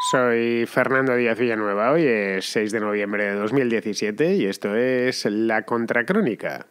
Soy Fernando Díaz Villanueva, hoy es 6 de noviembre de 2017 y esto es La Contracrónica.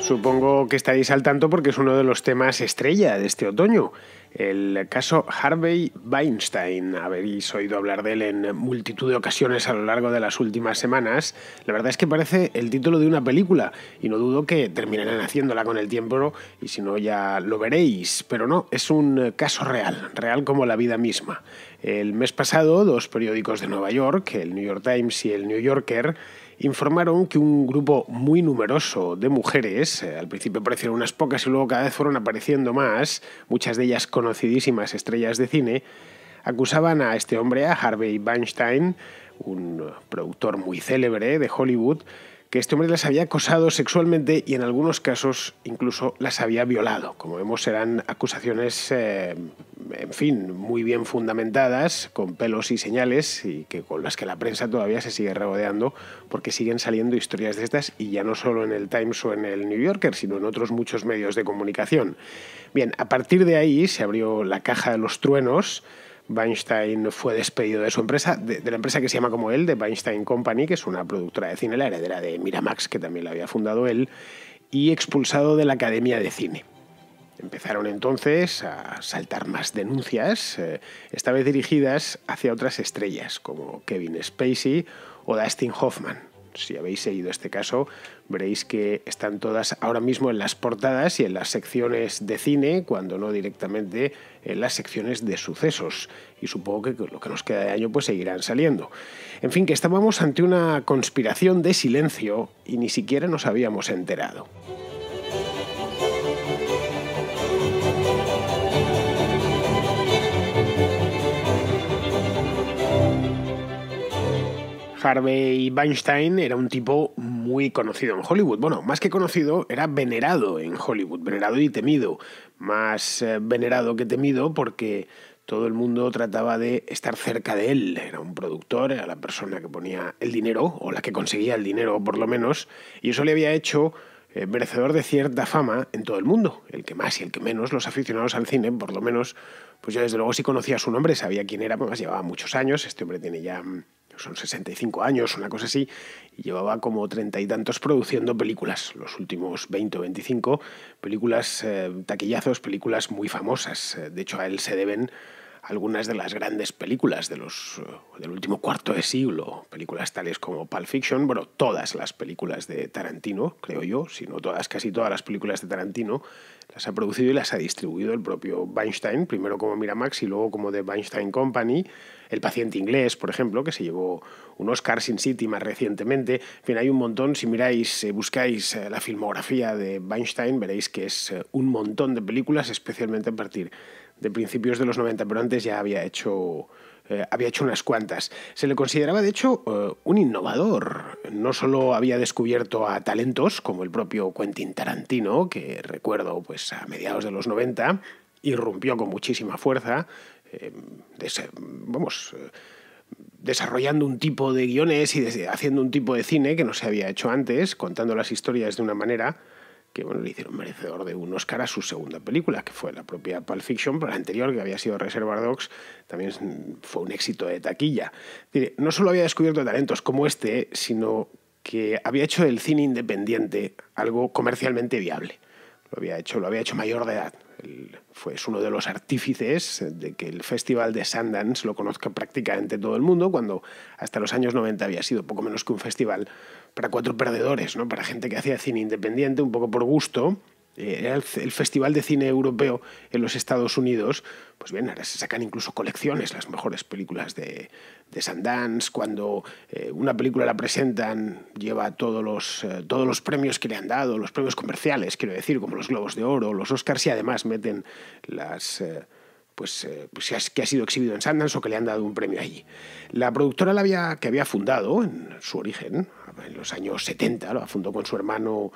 Supongo que estaréis al tanto porque es uno de los temas estrella de este otoño. El caso Harvey Weinstein. Habéis oído hablar de él en multitud de ocasiones a lo largo de las últimas semanas. La verdad es que parece el título de una película y no dudo que terminarán haciéndola con el tiempo y si no ya lo veréis. Pero no, es un caso real, real como la vida misma. El mes pasado, dos periódicos de Nueva York, el New York Times y el New Yorker, informaron que un grupo muy numeroso de mujeres, al principio aparecieron unas pocas y luego cada vez fueron apareciendo más, muchas de ellas conocidísimas estrellas de cine, acusaban a este hombre, a Harvey Weinstein, un productor muy célebre de Hollywood, que este hombre las había acosado sexualmente y en algunos casos incluso las había violado. Como vemos, eran acusaciones, muy bien fundamentadas, con pelos y señales, y que con las que la prensa todavía se sigue regodeando, porque siguen saliendo historias de estas, y ya no solo en el Times o en el New Yorker, sino en otros muchos medios de comunicación. Bien, a partir de ahí se abrió la caja de los truenos. Weinstein fue despedido de su empresa, de la empresa que se llama como él, de Weinstein Company, que es una productora de cine, la heredera de Miramax, que también la había fundado él, y expulsado de la Academia de Cine. Empezaron entonces a saltar más denuncias, esta vez dirigidas hacia otras estrellas, como Kevin Spacey o Dustin Hoffman. Si habéis seguido este caso, veréis que están todas ahora mismo en las portadas y en las secciones de cine, cuando no directamente en las secciones de sucesos. Y supongo que lo que nos queda de año pues seguirán saliendo. En fin, que estábamos ante una conspiración de silencio y ni siquiera nos habíamos enterado. Harvey Weinstein era un tipo muy conocido en Hollywood. Bueno, más que conocido, era venerado en Hollywood, venerado y temido. Más venerado que temido porque todo el mundo trataba de estar cerca de él. Era un productor, era la persona que ponía el dinero, o la que conseguía el dinero por lo menos, y eso le había hecho merecedor de cierta fama en todo el mundo. El que más y el que menos, los aficionados al cine, por lo menos, pues yo desde luego sí conocía su nombre, sabía quién era, además llevaba muchos años. Este hombre tiene ya... son 65 años, una cosa así, y llevaba como 30 y tantos produciendo películas, los últimos 20 o 25, películas taquillazos, películas muy famosas. De hecho, a él se deben algunas de las grandes películas del último cuarto de siglo, películas tales como Pulp Fiction, bueno, todas las películas de Tarantino, creo yo, si no todas, casi todas las películas de Tarantino, las ha producido y las ha distribuido el propio Weinstein, primero como Miramax y luego como The Weinstein Company. El paciente inglés, por ejemplo, que se llevó un Oscar, Sin City más recientemente. En fin, hay un montón. Si miráis, buscáis la filmografía de Weinstein, veréis que es un montón de películas, especialmente a partir de principios de los 90, pero antes ya había hecho unas cuantas. Se le consideraba, de hecho, un innovador. No solo había descubierto a talentos como el propio Quentin Tarantino, que recuerdo pues a mediados de los 90, irrumpió con muchísima fuerza, desarrollando un tipo de guiones y haciendo un tipo de cine que no se había hecho antes, contando las historias de una manera que le hicieron merecedor de un Oscar a su segunda película, que fue la propia Pulp Fiction, pero la anterior, que había sido Reservoir Dogs, también fue un éxito de taquilla. No solo había descubierto talentos como este, sino que había hecho del cine independiente algo comercialmente viable. Lo había hecho mayor de edad. Es uno de los artífices de que el Festival de Sundance lo conozca prácticamente todo el mundo, cuando hasta los años 90 había sido poco menos que un festival para cuatro perdedores, ¿no? Para gente que hacía cine independiente, un poco por gusto. Era el Festival de Cine Europeo en los Estados Unidos. Pues bien, ahora se sacan incluso colecciones, las mejores películas de Sundance. Cuando una película la presentan, lleva todos los premios que le han dado, los premios comerciales, quiero decir, como los Globos de Oro, los Oscars, y además meten que ha sido exhibido en Sundance o que le han dado un premio allí. La productora que había fundado en su origen, en los años 70, lo fundó con su hermano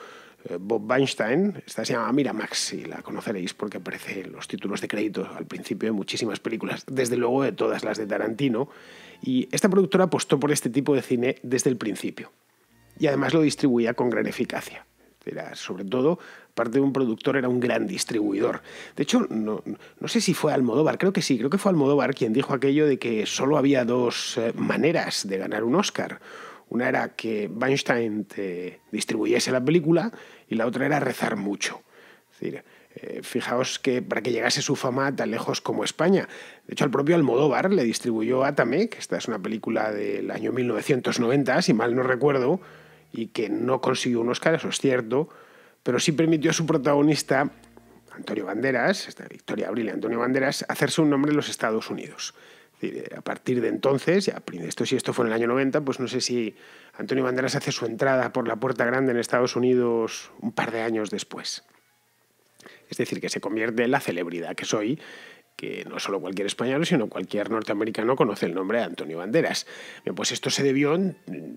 Bob Weinstein. Esta se llama Miramax y la conoceréis porque aparece en los títulos de crédito al principio de muchísimas películas, desde luego de todas las de Tarantino. Y esta productora apostó por este tipo de cine desde el principio. y además lo distribuía con gran eficacia. Era, sobre todo, aparte de un productor, era un gran distribuidor. De hecho, no sé si fue Almodóvar, creo que sí, creo que fue Almodóvar quien dijo aquello de que solo había dos maneras de ganar un Oscar. Una era que Weinstein te distribuyese la película y la otra era rezar mucho. Es decir, fijaos que para que llegase su fama tan lejos como España. De hecho, al propio Almodóvar le distribuyó Atame, que esta es una película del año 1990, si mal no recuerdo, y que no consiguió un Oscar, eso es cierto, pero sí permitió a su protagonista, Antonio Banderas, esta Victoria Abril y Antonio Banderas, hacerse un nombre en los Estados Unidos. Es decir, a partir de entonces, si esto fue en el año 90, pues no sé si Antonio Banderas hace su entrada por la puerta grande en Estados Unidos un par de años después. Es decir, que se convierte en la celebridad que soy, que no solo cualquier español, sino cualquier norteamericano conoce el nombre de Antonio Banderas. Bien, pues esto se debió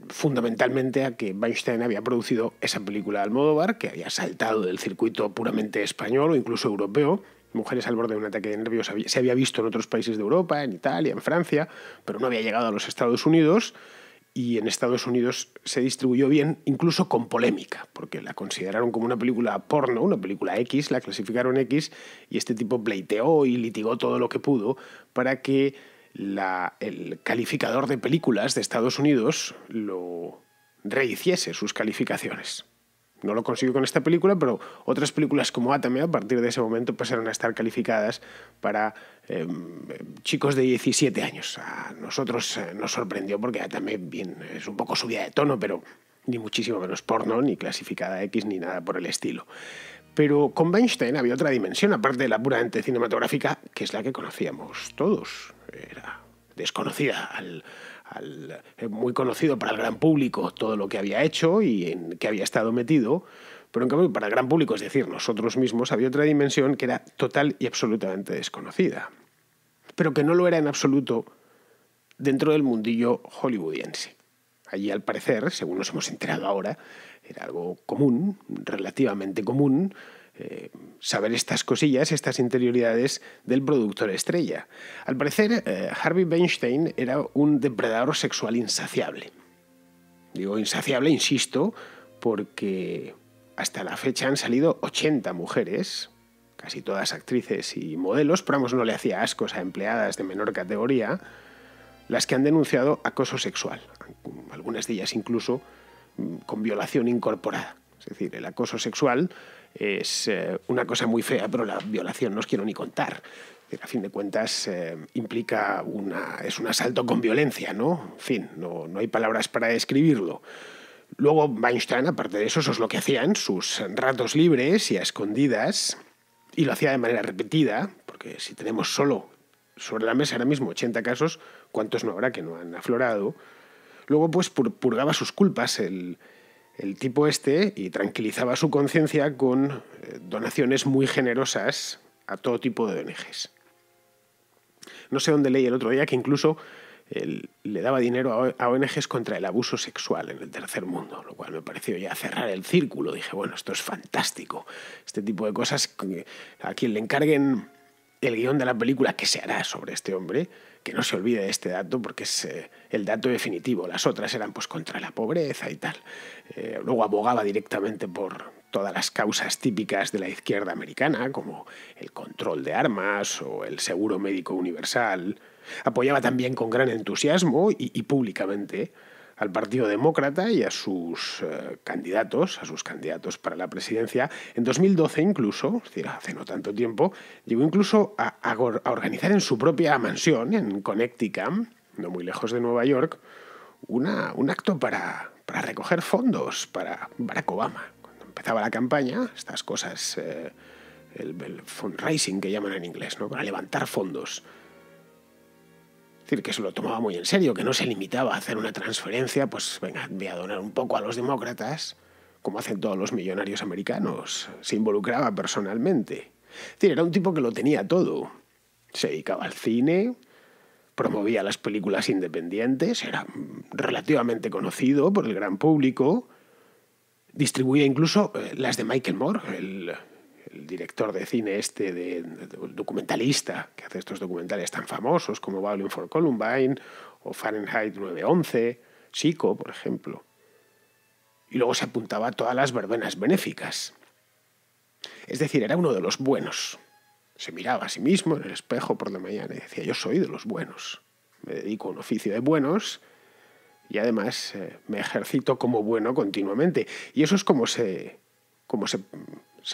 fundamentalmente a que Weinstein había producido esa película de Almodóvar, que había saltado del circuito puramente español o incluso europeo. Mujeres al borde de un ataque de nervios se había visto en otros países de Europa, en Italia, en Francia, pero no había llegado a los Estados Unidos. Y en Estados Unidos se distribuyó bien, incluso con polémica, porque la consideraron como una película porno, una película X, la clasificaron X, y este tipo pleiteó y litigó todo lo que pudo para que el calificador de películas de Estados Unidos lo rehiciese sus calificaciones. No lo consiguió con esta película, pero otras películas como Atame a partir de ese momento pasaron a estar calificadas para chicos de 17 años. A nosotros nos sorprendió porque Atame bien, es un poco subida de tono, pero ni muchísimo menos porno, ni clasificada X, ni nada por el estilo. Pero con Weinstein había otra dimensión, aparte de la puramente cinematográfica, que es la que conocíamos todos. Era desconocida muy conocido para el gran público todo lo que había hecho y en qué había estado metido, pero en cambio para el gran público, es decir, nosotros mismos, había otra dimensión que era total y absolutamente desconocida, pero que no lo era en absoluto dentro del mundillo hollywoodiense. Allí, al parecer, según nos hemos enterado ahora, era algo común, relativamente común, saber estas cosillas, estas interioridades del productor estrella. Al parecer, Harvey Weinstein era un depredador sexual insaciable. Digo insaciable, insisto, porque hasta la fecha han salido 80 mujeres, casi todas actrices y modelos, pero vamos, no le hacía ascos a empleadas de menor categoría, las que han denunciado acoso sexual, algunas de ellas incluso con violación incorporada. Es decir, el acoso sexual es una cosa muy fea, pero la violación no os quiero ni contar. A fin de cuentas implica es un asalto con violencia, ¿no? En fin, no hay palabras para describirlo. Luego Weinstein, aparte de eso es lo que hacía en sus ratos libres y a escondidas, y lo hacía de manera repetida, porque si tenemos solo sobre la mesa ahora mismo 80 casos, ¿cuántos no habrá que no han aflorado? Luego pues purgaba sus culpas el tipo este y tranquilizaba su conciencia con donaciones muy generosas a todo tipo de ONGs. No sé dónde leí el otro día que incluso le daba dinero a ONGs contra el abuso sexual en el tercer mundo, lo cual me pareció ya cerrar el círculo. Dije, bueno, esto es fantástico. Este tipo de cosas, a quien le encarguen el guión de la película que se hará sobre este hombre, que no se olvide de este dato porque es el dato definitivo. Las otras eran pues contra la pobreza y tal. Luego abogaba directamente por todas las causas típicas de la izquierda americana, como el control de armas o el seguro médico universal. Apoyaba también con gran entusiasmo y públicamente al Partido Demócrata y a sus candidatos para la presidencia. En 2012 incluso, es decir, hace no tanto tiempo, llegó incluso a organizar en su propia mansión, en Connecticut, no muy lejos de Nueva York, un acto para recoger fondos para Barack Obama. Cuando empezaba la campaña, estas cosas, el fundraising que llaman en inglés, ¿no? Para levantar fondos. Es decir, que se lo tomaba muy en serio, que no se limitaba a hacer una transferencia, pues venga, voy a donar un poco a los demócratas, como hacen todos los millonarios americanos. Se involucraba personalmente. Es decir, era un tipo que lo tenía todo. Se dedicaba al cine, promovía las películas independientes, era relativamente conocido por el gran público, distribuía incluso las de Michael Moore, el director de cine documentalista, que hace estos documentales tan famosos como Bowling for Columbine o Fahrenheit 9/11, Chico, por ejemplo. y luego se apuntaba a todas las verbenas benéficas. Es decir, era uno de los buenos. Se miraba a sí mismo en el espejo por la mañana y decía: yo soy de los buenos. Me dedico a un oficio de buenos y además me ejercito como bueno continuamente. Y eso es como se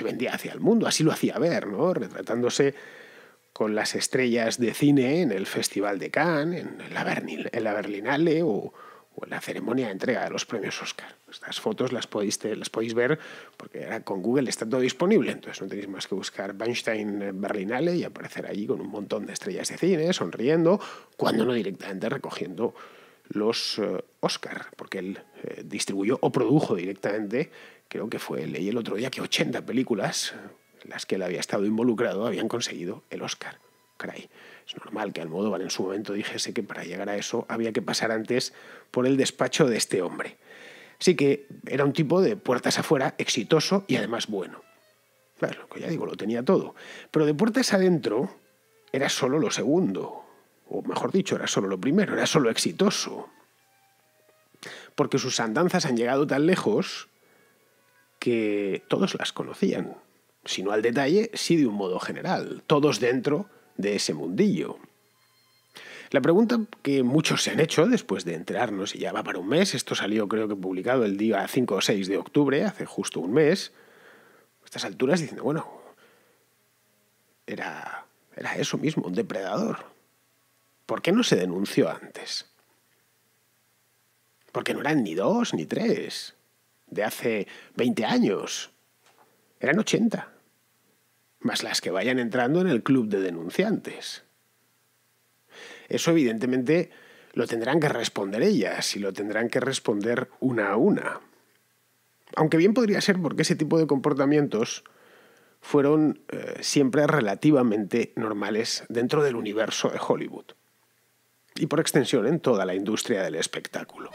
vendía hacia el mundo. Así lo hacía ver, ¿no? Retratándose con las estrellas de cine en el Festival de Cannes, en la Berlinale o en la ceremonia de entrega de los premios Oscar. Estas fotos las podéis ver porque ahora con Google está todo disponible, entonces no tenéis más que buscar Weinstein Berlinale y aparecer allí con un montón de estrellas de cine, sonriendo, cuando no directamente recogiendo los Oscar, porque él distribuyó o produjo directamente, creo que leí el otro día que 80 películas en las que él había estado involucrado habían conseguido el Oscar. Caray, es normal que Almodóvar en su momento dijese que para llegar a eso había que pasar antes por el despacho de este hombre. Así que era un tipo de puertas afuera, exitoso y además bueno. Bueno, lo que ya digo, lo tenía todo. Pero de puertas adentro era solo lo segundo. O mejor dicho, era solo lo primero, era solo exitoso. Porque sus andanzas han llegado tan lejos que todos las conocían. Si no al detalle, sí de un modo general. Todos dentro de ese mundillo. La pregunta que muchos se han hecho después de enterarnos, y ya va para un mes, esto salió creo que publicado el día 5 o 6 de octubre, hace justo un mes, a estas alturas diciendo, bueno, era eso mismo, un depredador. ¿Por qué no se denunció antes? Porque no eran ni 2 ni 3, de hace 20 años, eran 80. Más las que vayan entrando en el club de denunciantes. Eso evidentemente lo tendrán que responder ellas y lo tendrán que responder una a una. Aunque bien podría ser porque ese tipo de comportamientos fueron siempre relativamente normales dentro del universo de Hollywood. Y por extensión en toda la industria del espectáculo.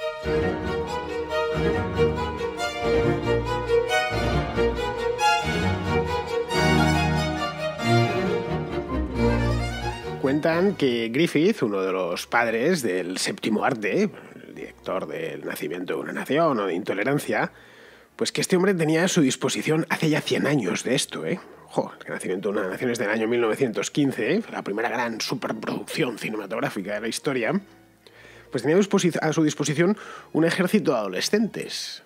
Cuentan que Griffith, uno de los padres del séptimo arte, el director del Nacimiento de una Nación o de Intolerancia, pues que este hombre tenía a su disposición hace ya 100 años de esto, ¿eh? El Nacimiento de una Nación es del año 1915, la primera gran superproducción cinematográfica de la historia, pues tenía a su disposición un ejército de adolescentes,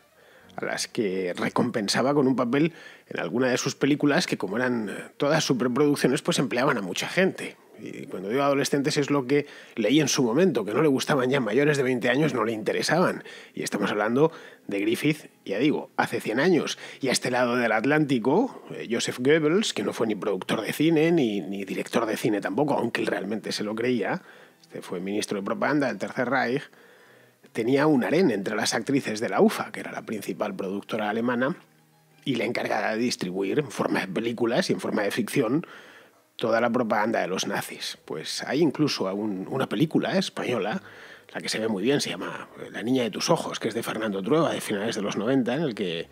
a las que recompensaba con un papel en alguna de sus películas que, como eran todas superproducciones, pues empleaban a mucha gente. Y cuando digo adolescentes es lo que leí en su momento, que no le gustaban ya mayores de 20 años, no le interesaban. Y estamos hablando de Griffith, ya digo, hace 100 años. Y a este lado del Atlántico, Joseph Goebbels, que no fue ni productor de cine ni director de cine tampoco, aunque él realmente se lo creía, este fue ministro de propaganda del Tercer Reich, tenía un harén entre las actrices de la UFA, que era la principal productora alemana, y la encargada de distribuir en forma de películas y en forma de ficción toda la propaganda de los nazis. Pues hay incluso una película española, la que se ve muy bien, se llama La niña de tus ojos, que es de Fernando Trueba, de finales de los 90, en el que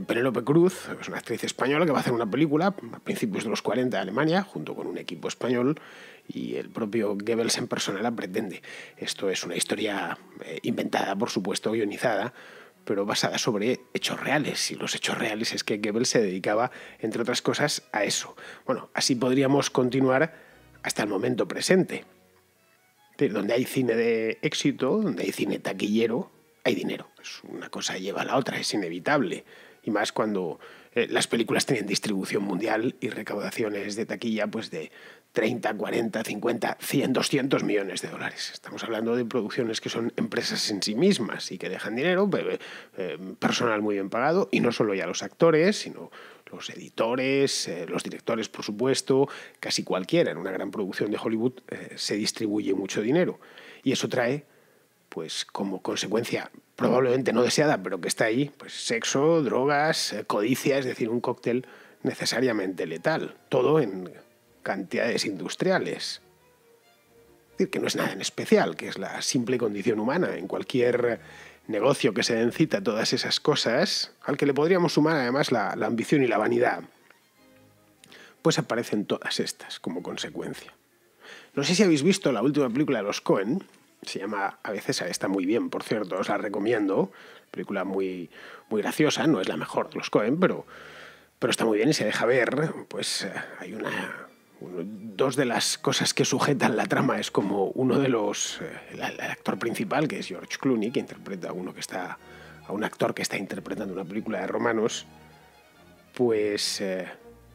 Penélope Cruz es una actriz española que va a hacer una película a principios de los 40 de Alemania, junto con un equipo español, y el propio Goebbels en persona la pretende. Esto es una historia inventada, por supuesto, guionizada, pero basada sobre hechos reales. Y los hechos reales es que Goebbels se dedicaba, entre otras cosas, a eso. Bueno, así podríamos continuar hasta el momento presente. Donde hay cine de éxito, donde hay cine taquillero, hay dinero. Es una cosa lleva a la otra, es inevitable. Y más cuando las películas tienen distribución mundial y recaudaciones de taquilla pues de 30, 40, 50, 100, 200 millones de dólares. Estamos hablando de producciones que son empresas en sí mismas y que dejan dinero, personal muy bien pagado, y no solo ya los actores, sino los editores, los directores, por supuesto, casi cualquiera. En una gran producción de Hollywood se distribuye mucho dinero. Y eso trae, pues como consecuencia probablemente no deseada, pero que está ahí, pues sexo, drogas, codicia, es decir, un cóctel necesariamente letal. Todo en cantidades industriales. Es decir, que no es nada en especial, que es la simple condición humana. En cualquier negocio que se den cita todas esas cosas, al que le podríamos sumar además la ambición y la vanidad, pues aparecen todas estas como consecuencia. No sé si habéis visto la última película de los Coen, Se llama A veces, está muy bien, por cierto, os la recomiendo. Película muy, muy graciosa, no es la mejor de los Coen, pero está muy bien y se deja ver. Pues hay dos de las cosas que sujetan la trama es como uno de los... el actor principal, que es George Clooney, que interpreta a un actor que está interpretando una película de romanos, pues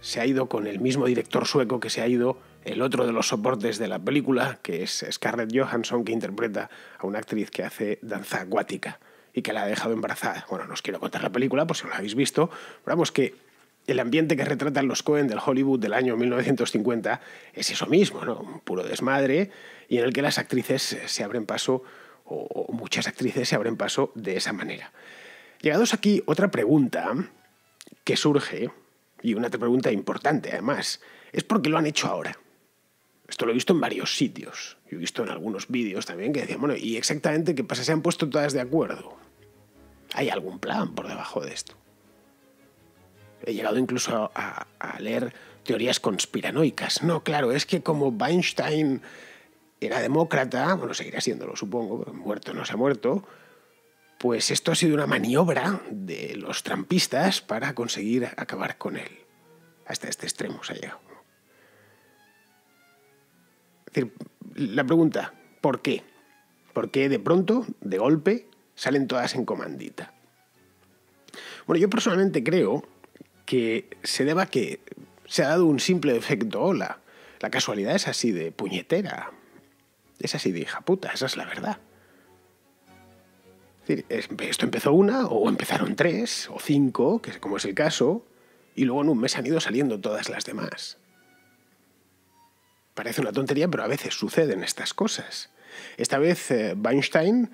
se ha ido con el mismo director sueco que se ha ido el otro de los soportes de la película, que es Scarlett Johansson, que interpreta a una actriz que hace danza acuática y que la ha dejado embarazada. Bueno, no os quiero contar la película, por si no la habéis visto, pero vamos que el ambiente que retratan los Coen del Hollywood del año 1950 es eso mismo, ¿no? Un puro desmadre, y en el que las actrices se abren paso, o muchas actrices se abren paso de esa manera. Llegados aquí, otra pregunta que surge, y una pregunta importante además, es ¿por qué lo han hecho ahora? Esto lo he visto en varios sitios. Yo he visto en algunos vídeos también que decían, bueno, ¿y exactamente qué pasa? ¿Se han puesto todas de acuerdo? ¿Hay algún plan por debajo de esto? He llegado incluso a leer teorías conspiranoicas. No, claro, es que como Weinstein era demócrata, bueno, seguirá siéndolo, supongo, muerto no se ha muerto, pues esto ha sido una maniobra de los trumpistas para conseguir acabar con él. Hasta este extremo se ha llegado. Es decir, la pregunta, ¿por qué? ¿Por qué de pronto, de golpe, salen todas en comandita? Bueno, yo personalmente creo que se deba a que se ha dado un simple efecto ola. La casualidad es así de puñetera. Es así de hija puta, esa es la verdad. Es decir, esto empezó una, o empezaron 3 o 5, que como es el caso, y luego en un mes han ido saliendo todas las demás. Parece una tontería, pero a veces suceden estas cosas. Esta vez Weinstein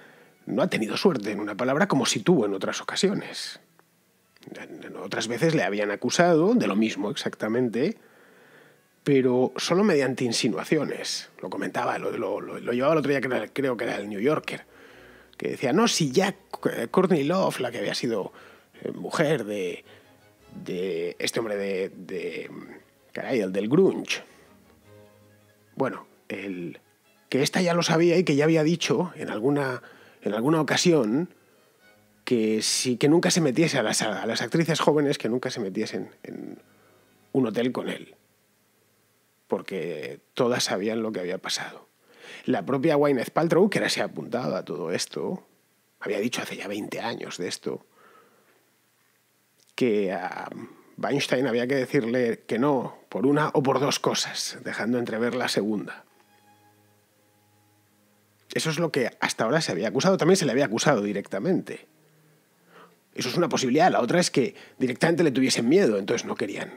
no ha tenido suerte en una palabra como si tuvo en otras ocasiones. Otras veces le habían acusado de lo mismo exactamente, pero solo mediante insinuaciones. Lo comentaba, lo llevaba el otro día, creo que era el New Yorker, que decía, no, si ya Courtney Love, la que había sido mujer de este hombre caray, el del grunge. Bueno, que esta ya lo sabía y que ya había dicho en alguna ocasión que nunca se metiese a las actrices jóvenes, que nunca se metiesen en un hotel con él, porque todas sabían lo que había pasado. La propia Gwyneth Paltrow, que ahora se ha apuntado a todo esto, había dicho hace ya 20 años de esto, que a Weinstein había que decirle que no por una o por 2 cosas, dejando entrever la segunda. Eso es lo que hasta ahora se había acusado. También se le había acusado directamente. Eso es una posibilidad. La otra es que directamente le tuviesen miedo, entonces no querían.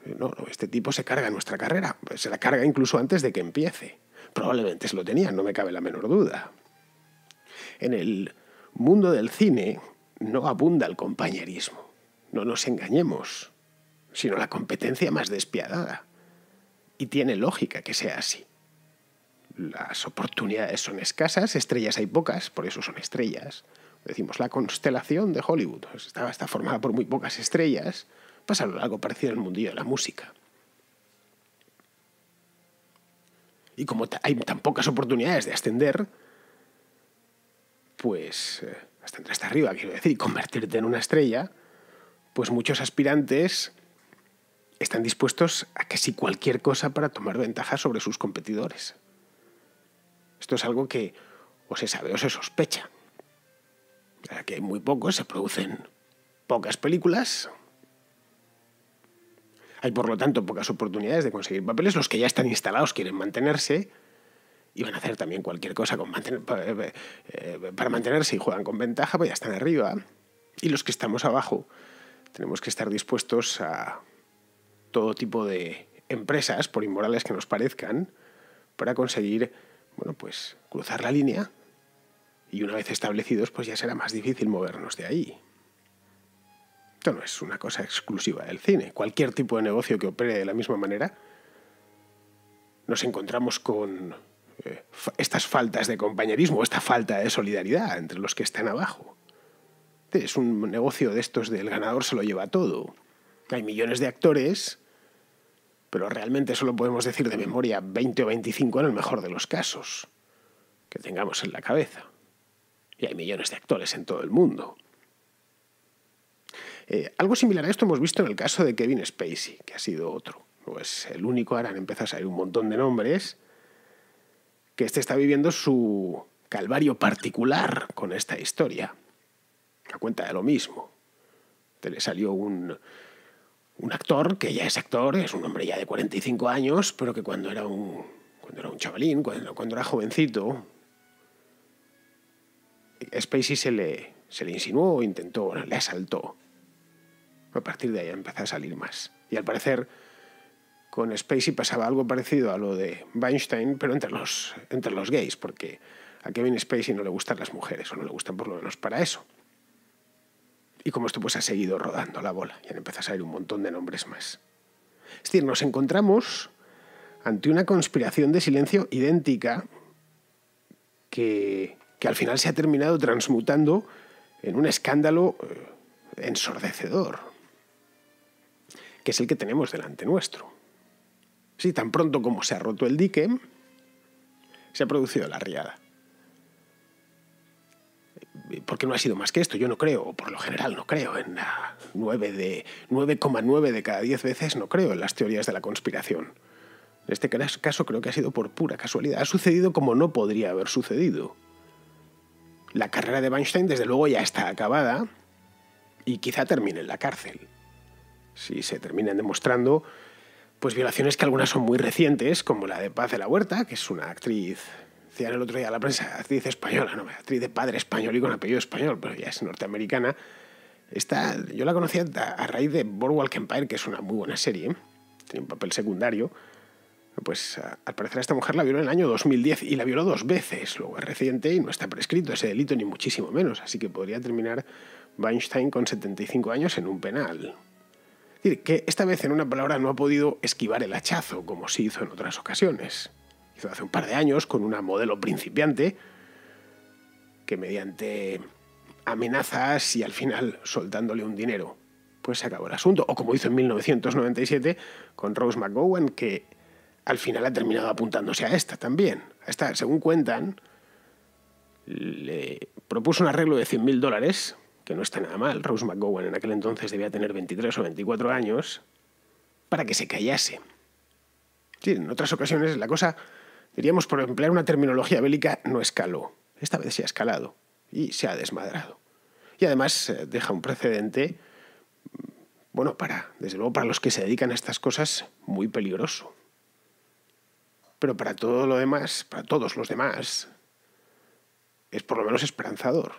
No, este tipo se carga nuestra carrera. Pues se la carga incluso antes de que empiece. Probablemente se lo tenían, no me cabe la menor duda. En el mundo del cine no abunda el compañerismo. No nos engañemos, sino la competencia más despiadada. Y tiene lógica que sea así. Las oportunidades son escasas, estrellas hay pocas, por eso son estrellas. Decimos, la constelación de Hollywood está formada por muy pocas estrellas. Pasa algo parecido en el mundillo de la música. Y como hay tan pocas oportunidades de ascender, pues ascender hasta arriba, quiero decir, y convertirte en una estrella, pues muchos aspirantes están dispuestos a casi cualquier cosa para tomar ventaja sobre sus competidores. Esto es algo que o se sabe o se sospecha. Que hay muy pocos, se producen pocas películas. Hay, por lo tanto, pocas oportunidades de conseguir papeles. Los que ya están instalados quieren mantenerse y van a hacer también cualquier cosa para mantenerse y juegan con ventaja, pues ya están arriba. Y los que estamos abajo tenemos que estar dispuestos a todo tipo de empresas, por inmorales que nos parezcan, para conseguir, bueno, pues cruzar la línea. Y una vez establecidos, pues ya será más difícil movernos de ahí. Esto no es una cosa exclusiva del cine. Cualquier tipo de negocio que opere de la misma manera, nos encontramos con estas faltas de compañerismo, esta falta de solidaridad entre los que están abajo. Es un negocio de estos del ganador se lo lleva todo. Hay millones de actores, pero realmente solo podemos decir de memoria 20 o 25 en el mejor de los casos, que tengamos en la cabeza. Y hay millones de actores en todo el mundo. Algo similar a esto hemos visto en el caso de Kevin Spacey, que ha sido otro. No es el único, ahora han empezado a salir un montón de nombres, que está viviendo su calvario particular con esta historia. A cuenta de lo mismo. Le salió un actor, que ya es actor, es un hombre ya de 45 años, pero que cuando era un chavalín, cuando era jovencito, Spacey se le insinuó, intentó, le asaltó. A partir de ahí empezó a salir más. Y al parecer, con Spacey pasaba algo parecido a lo de Weinstein, pero entre los gays, porque a Kevin Spacey no le gustan las mujeres, o no le gustan por lo menos para eso. Y como esto pues ha seguido rodando la bola, y han empezado a salir un montón de nombres más. Es decir, nos encontramos ante una conspiración de silencio idéntica que al final se ha terminado transmutando en un escándalo ensordecedor, que es el que tenemos delante nuestro. Sí, tan pronto como se ha roto el dique, se ha producido la riada. Porque no ha sido más que esto, yo no creo, o por lo general no creo, en 9,9 de cada 10 veces no creo en las teorías de la conspiración. En este caso creo que ha sido por pura casualidad. Ha sucedido como no podría haber sucedido. La carrera de Weinstein desde luego ya está acabada y quizá termine en la cárcel. Si se terminan demostrando pues violaciones que algunas son muy recientes, como la de Paz de la Huerta, que es una actriz, decían el otro día a la prensa, actriz española, no, actriz de padre español y con apellido español, pero ya es norteamericana. Yo la conocía a raíz de Boardwalk Empire, que es una muy buena serie, tiene un papel secundario. Pues al parecer a esta mujer la violó en el año 2010 y la violó 2 veces. Luego es reciente y no está prescrito ese delito ni muchísimo menos, así que podría terminar Weinstein con 75 años en un penal. Es decir, que esta vez en una palabra no ha podido esquivar el hachazo como sí hizo en otras ocasiones. Hizo hace un par de años con una modelo principiante que mediante amenazas y al final soltándole un dinero pues se acabó el asunto. O como hizo en 1997 con Rose McGowan, que al final ha terminado apuntándose a esta también. A esta, según cuentan, le propuso un arreglo de $100.000, que no está nada mal. Rose McGowan en aquel entonces debía tener 23 o 24 años, para que se callase. Sí, en otras ocasiones la cosa, diríamos por emplear una terminología bélica, no escaló. Esta vez se ha escalado y se ha desmadrado. Y además deja un precedente, bueno, desde luego para los que se dedican a estas cosas, muy peligroso. Pero para todo lo demás, para todos los demás, es por lo menos esperanzador.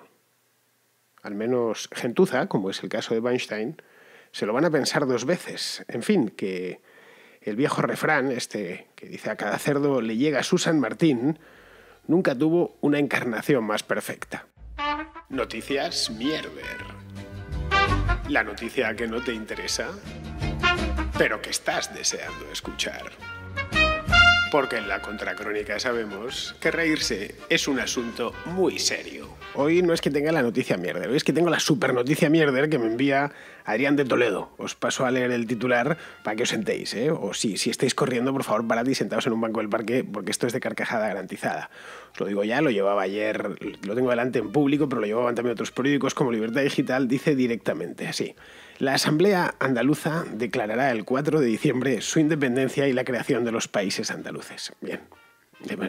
Al menos gentuza, como es el caso de Weinstein, se lo van a pensar 2 veces. En fin, que el viejo refrán, que dice a cada cerdo le llega su San Martín, nunca tuvo una encarnación más perfecta. Noticias Mierder. La noticia que no te interesa, pero que estás deseando escuchar. Porque en la Contracrónica sabemos que reírse es un asunto muy serio. Hoy no es que tenga la noticia mierder, hoy es que tengo la super noticia mierder que me envía Adrián de Toledo. Os paso a leer el titular para que os sentéis, ¿eh? O si estáis corriendo, por favor, parad y sentaos en un banco del parque, porque esto es de carcajada garantizada. Os lo digo ya, lo llevaba ayer, lo tengo delante en público, pero lo llevaban también otros periódicos como Libertad Digital, dice directamente así. La Asamblea Andaluza declarará el 4 de diciembre su independencia y la creación de los países andaluces. Bien,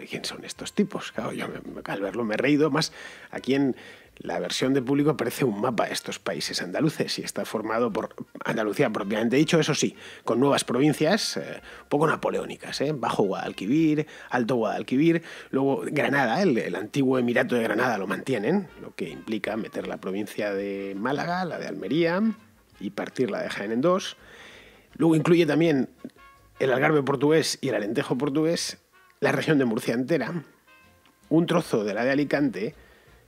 ¿quién son estos tipos? Claro, yo al verlo me he reído más. Aquí en la versión de público aparece un mapa de estos países andaluces y está formado por Andalucía propiamente dicho, eso sí, con nuevas provincias un poco napoleónicas, Bajo Guadalquivir, Alto Guadalquivir, luego Granada, el antiguo Emirato de Granada lo mantienen, lo que implica meter la provincia de Málaga, la de Almería y partirla de Jaén en 2. Luego incluye también el Algarve portugués y el Alentejo portugués, la región de Murcia entera, un trozo de la de Alicante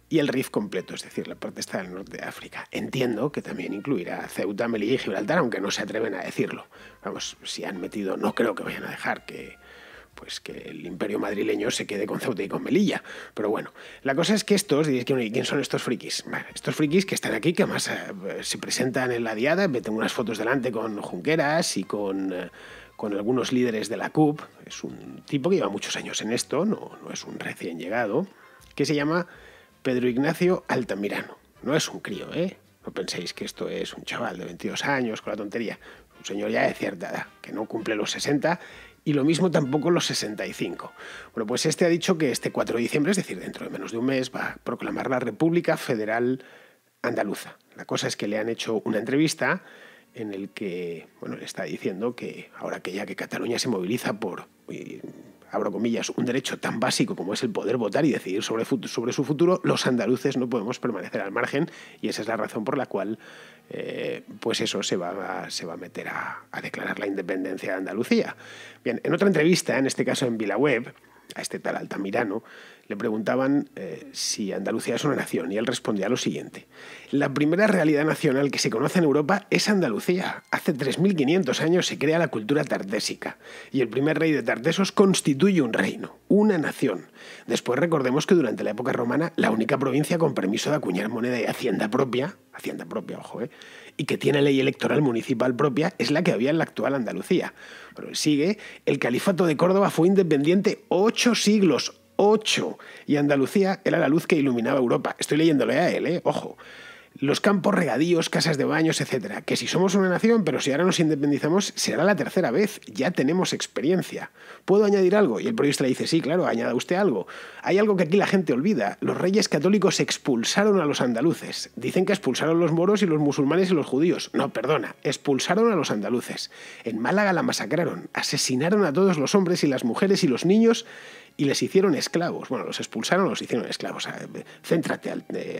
y el Rif completo, es decir, la parte esta del norte de África. Entiendo que también incluirá Ceuta, Melilla y Gibraltar, aunque no se atreven a decirlo. Vamos, si han metido, no creo que vayan a dejar que el imperio madrileño se quede con Ceuta y con Melilla. Pero bueno, la cosa es que estos, diréis, ¿quién son estos frikis? Bueno, estos frikis que están aquí, que además se presentan en la diada, me tengo unas fotos delante con Junqueras y con algunos líderes de la CUP. Es un tipo que lleva muchos años en esto, no es un recién llegado. que se llama Pedro Ignacio Altamirano. No es un crío, ¿eh? No penséis que esto es un chaval de 22 años con la tontería. Un señor ya de cierta edad, que no cumple los 60 y lo mismo tampoco los 65. Bueno, pues este ha dicho que este 4 de diciembre, es decir, dentro de menos de un mes, va a proclamar la República Federal Andaluza. La cosa es que le han hecho una entrevista en el que, bueno, le está diciendo que ahora que ya que Cataluña se moviliza por, abro comillas, un derecho tan básico como es el poder votar y decidir sobre su futuro, los andaluces no podemos permanecer al margen, y esa es la razón por la cual pues eso se va a meter a declarar la independencia de Andalucía. Bien, en otra entrevista, en este caso en VilaWeb, a este tal Altamirano, le preguntaban si Andalucía es una nación, y él respondía lo siguiente: la primera realidad nacional que se conoce en Europa es Andalucía. Hace 3.500 años se crea la cultura tartésica, y el primer rey de Tartesos constituye un reino, una nación. Después recordemos que durante la época romana la única provincia con permiso de acuñar moneda y hacienda propia, ojo, y que tiene ley electoral municipal propia, es la que había en la actual Andalucía. Bueno, sigue, el califato de Córdoba fue independiente 8 siglos, 8, y Andalucía era la luz que iluminaba Europa. Estoy leyéndole a él, ojo. Los campos regadíos, casas de baños, etcétera. Que si somos una nación, pero si ahora nos independizamos, será la tercera vez. Ya tenemos experiencia. ¿Puedo añadir algo? Y el periodista le dice, sí, claro, añada usted algo. Hay algo que aquí la gente olvida. Los reyes católicos expulsaron a los andaluces. Dicen que expulsaron los moros y los musulmanes y los judíos. No, perdona, expulsaron a los andaluces. En Málaga la masacraron. Asesinaron a todos los hombres y las mujeres y los niños y les hicieron esclavos. Bueno, los expulsaron o los hicieron esclavos. Céntrate,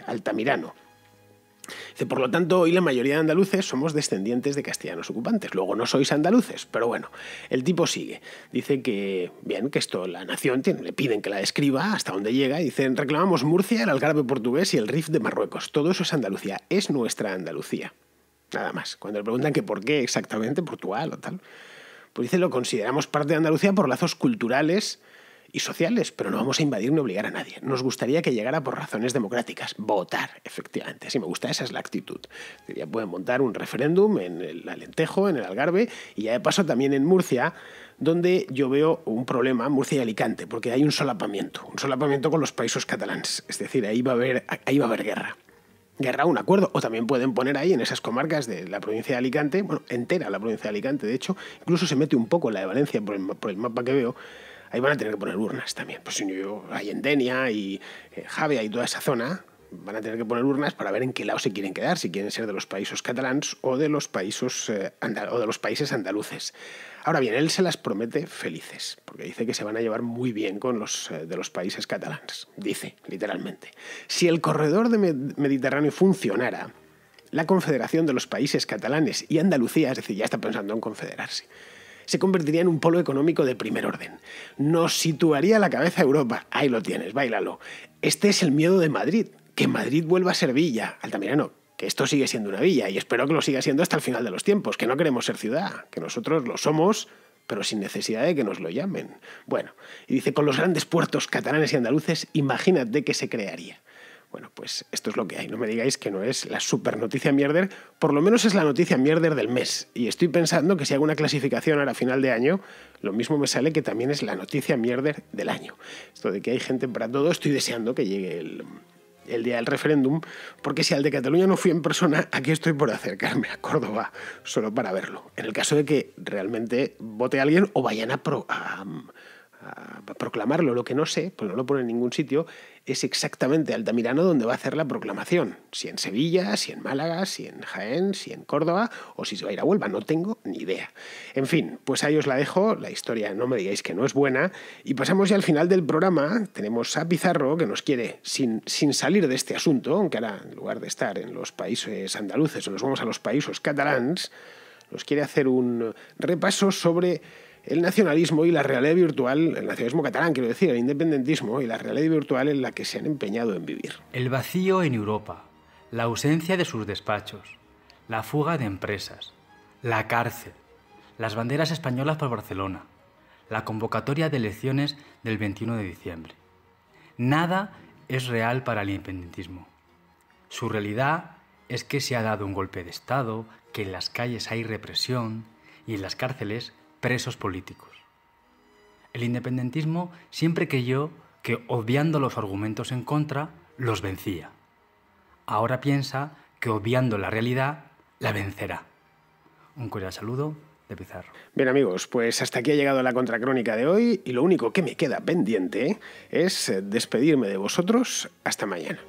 Altamirano. Dice, por lo tanto, hoy la mayoría de andaluces somos descendientes de castellanos ocupantes. Luego no sois andaluces, pero bueno, el tipo sigue. Dice que, bien, que esto la nación le piden que la describa hasta dónde llega. Y dicen, reclamamos Murcia, el Algarve portugués y el Rif de Marruecos. Todo eso es Andalucía, es nuestra Andalucía. Nada más. Cuando le preguntan que por qué exactamente, Portugal o tal, pues dice, lo consideramos parte de Andalucía por lazos culturales y sociales, pero no vamos a invadir ni obligar a nadie. Nos gustaría que llegara por razones democráticas. Votar, efectivamente. Sí, me gusta, esa es la actitud. Ya pueden montar un referéndum en el Alentejo, en el Algarve, y ya de paso también en Murcia, donde yo veo un problema, Murcia y Alicante, porque hay un solapamiento con los países catalans. Es decir, ahí va a haber guerra. Un acuerdo, o también pueden poner ahí en esas comarcas de la provincia de Alicante, bueno, entera la provincia de Alicante, de hecho, incluso se mete un poco la de Valencia por el mapa que veo. Ahí van a tener que poner urnas también. Pues si hay en Denia y Javea y toda esa zona, van a tener que poner urnas para ver en qué lado se quieren quedar, si quieren ser de los países catalans o de los países andaluces. Ahora bien, él se las promete felices, porque dice que se van a llevar muy bien con los de los países catalanes. Dice, literalmente, si el corredor mediterráneo funcionara, la Confederación de los Países Catalanes y Andalucía, es decir, ya está pensando en confederarse, se convertiría en un polo económico de primer orden. Nos situaría a la cabeza de Europa. Ahí lo tienes, báilalo. Este es el miedo de Madrid, que Madrid vuelva a ser villa. Altamirano, que esto sigue siendo una villa y espero que lo siga siendo hasta el final de los tiempos, que no queremos ser ciudad, que nosotros lo somos, pero sin necesidad de que nos lo llamen. Bueno, y dice, con los grandes puertos catalanes y andaluces, imagínate qué se crearía. Bueno, pues esto es lo que hay. No me digáis que no es la super noticia mierder. Por lo menos es la noticia mierder del mes. Y estoy pensando que si hago una clasificación ahora a final de año, lo mismo me sale que también es la noticia mierder del año. Esto de que hay gente para todo, estoy deseando que llegue el día del referéndum, porque si al de Cataluña no fui en persona, aquí estoy por acercarme a Córdoba solo para verlo. En el caso de que realmente vote alguien o vayan a proclamarlo. Lo que no sé, pues no lo pone en ningún sitio, es exactamente Altamirano donde va a hacer la proclamación. Si en Sevilla, si en Málaga, si en Jaén, si en Córdoba o si se va a ir a Huelva. No tengo ni idea. En fin, pues ahí os la dejo. La historia, no me digáis que no es buena. Y pasamos ya al final del programa. Tenemos a Pizarro, que nos quiere, sin salir de este asunto, aunque ahora en lugar de estar en los países andaluces o nos vamos a los países catalans, nos quiere hacer un repaso sobre el nacionalismo y la realidad virtual, el nacionalismo catalán, quiero decir, el independentismo y la realidad virtual en la que se han empeñado en vivir. El vacío en Europa, la ausencia de sus despachos, la fuga de empresas, la cárcel, las banderas españolas por Barcelona, la convocatoria de elecciones del 21 de diciembre. Nada es real para el independentismo. Su realidad es que se ha dado un golpe de Estado, que en las calles hay represión y en las cárceles presos políticos. El independentismo siempre creyó que obviando los argumentos en contra, los vencía. Ahora piensa que obviando la realidad, la vencerá. Un cordial saludo de Pizarro. Bien amigos, pues hasta aquí ha llegado la contracrónica de hoy y lo único que me queda pendiente es despedirme de vosotros hasta mañana.